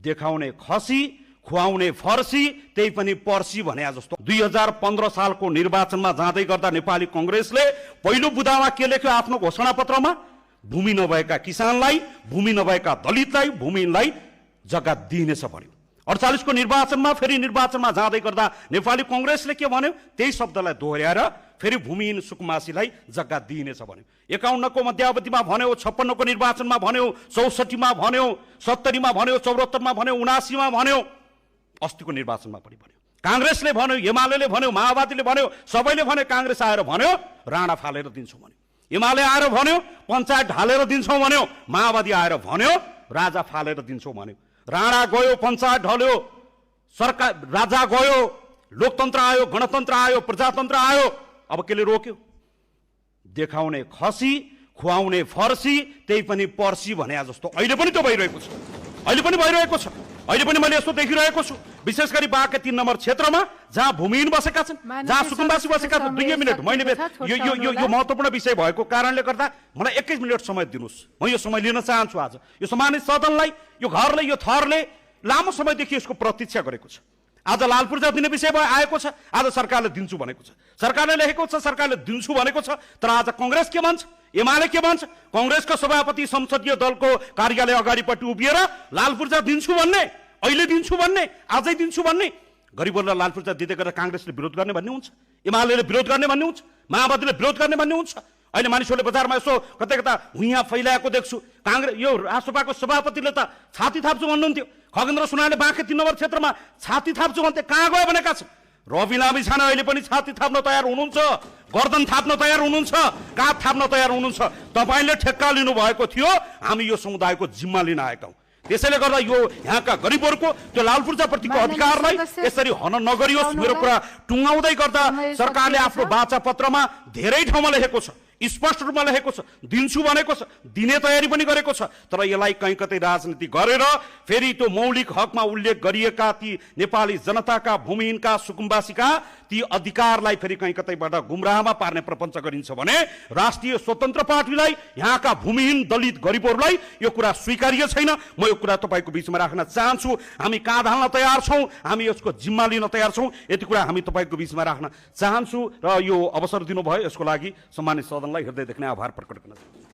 देखाउने खसी खुवाउने फर्सी त्यही पनि पर्सी भने जस्तो 2015 सालको निर्वाचनमा जाँदै गर्दा नेपाली कांग्रेसले पहिलो बुदामा के लेख्यो आफ्नो घोषणा पत्रमा? भूमि नभएका किसानलाई, भूमि नभएका दलितलाई, भूमिलाई जग्गा दिइनेछ भन्यो। 48 को निर्वाचनमा फेरि निर्वाचनमा जाँदै गर्दा नेपाली कांग्रेसले के भन्यो? त्यही शब्दलाई दोहोर्याएर फेरि भूमिहीन सुकुम्बासीलाई जग्गा दिइनेछ भन्यो। 51 को मध्यावधिमा भन्यो, 56 को निर्वाचनमा भन्यो, 64 मा भन्यो, 70 मा भन्यो, 74 मा भन्यो, 79 मा भन्यो, अस्तिको निर्वाचनमा पनि भन्यो। कांग्रेसले भन्यो, एमाले भन्यो, माओवादीले भन्यो, सबैले भन्यो। कांग्रेस आएर भन्यो राणा फालेर दिन्छौं भन्यो, एमाले आएर भन्यो पञ्चायत ढालेर दिन्छौं भन्यो, माओवादी आएर भन्यो राजा फालेर दिन्छौं भन्यो। राणा गयो, पञ्चायत ढल्यो, सरकार राजा गयो, लोकतन्त्र आयो, गणतन्त्र आयो, प्रजातन्त्र आयो। अब केले रोक्यो? देखाउने खसी खुवाउने फर्सी त्यही पनि पर्सी भने जस्तो अहिले पनि त्यो भइरहेको छ। अहिले पनि भइरहेको छ। अहिले पनि मैले यस्तो देखिरहेको छु, विशेष गरी बाँके 3 नम्बर क्षेत्रमा जहाँ भूमिहीन बसेका छन्, जहाँ सुकुम्बासी बसेका छन्। 2 मिनेट मैले यो महत्त्वपूर्ण विषय भएको कारणले गर्दा मलाई 21 मिनेट समय दिनुस्। म यो समय लिन चाहन्छु। आज यो सम्मानित सदनलाई, यो घरले, यो थरले लामो समयदेखि यसको प्रतीक्षा गरेको छ। आज लाल पूर्जा दिने विषय आएको छ, आज सरकारले दिन्छु भनेको छ, सरकारले लेखेको छ, सरकारले दिन्छु भनेको छ। तर आज कांग्रेस के भन्छ, एमाले के भन्छ? कांग्रेसको सभापति संसदीय दलको कार्यालय अगाडिपट्टि उभिएर लाल पूर्जा दिन्छु भन्ने, अहिले दिन्छु भन्ने, आजै दिन्छु भन्ने। गरिबहरूलाई लाल पूर्जा दिँदै गरेर कांग्रेसले विरोध गर्ने भन्ने हुन्छ, एमाले विरोध गर्ने भन्ने हुन्छ, माओवादीले विरोध गर्ने भन्ने हुन्छ। अहिले मानिसहरूले बजारमा यसो कतै कता हुइया फैलाएको देख्छु। कांग्रेस यो राष्ट्रसभाको सभापतिले त छाती थाप्छु भन्नुहुन्थ्यो, खगेन्द्र सुनारले बाँके 3 नम्बर क्षेत्रमा छाती थाप्छु भन्थे, कहाँ गयो भनेका छन्? रवि लामी छाने अहिले पनि छाती थाप्न तयार हुनुहुन्छ, गर्दन थाप्न तयार हुनुहुन्छ, काँध थाप्न तयार हुनुहुन्छ। तपाईले ठेक्का लिनु भएको थियो, हामी यो समुदायको जिम्मा लिन आएका हौं। त्यसैले गर्दा यो यहाँका गरिबहरूको त्यो लाल पूर्जाप्रतिको अधिकारलाई यसरी हनन नगरियोस्। मेरो कुरा टुङ्गाउँदै गर्दा सरकारले आफ्नो वाचा पत्रमा धेरै ठाउँमा लेखेको छ, स्पष्ट रूपमा लेखेको छ, दिन्छु भनेको छ, दिने तयारी पनि गरेको छ। तर यसलाई कहीँ कतै राजनीति गरेर फेरि त्यो मौलिक हकमा उल्लेख गरिएका ती नेपाली जनताका, भूमिहीनका, सुकुम्बासीका ती अधिकारलाई फेरि कहीँ कतैबाट गुमराहमा पार्ने प्रपञ्च गरिन्छ भने राष्ट्रिय स्वतन्त्र पार्टीलाई, यहाँका भूमिहीन, दलित, गरिबहरूलाई यो कुरा स्वीकार्य छैन। म यो कुरा तपाईको बीचमा राख्न चाहन्छु। हामी काँध हाल्न तयार छौं, हामी यसको जिम्मा लिन तयार छौं। यति कुरा हामी तपाईको बीचमा राख्न चाहन्छु र यो अवसर दिनुभयो यसको लागि सम्मानित सदनलाई हृदयदेखि नै आभार प्रकट गर्न चाहन्छु।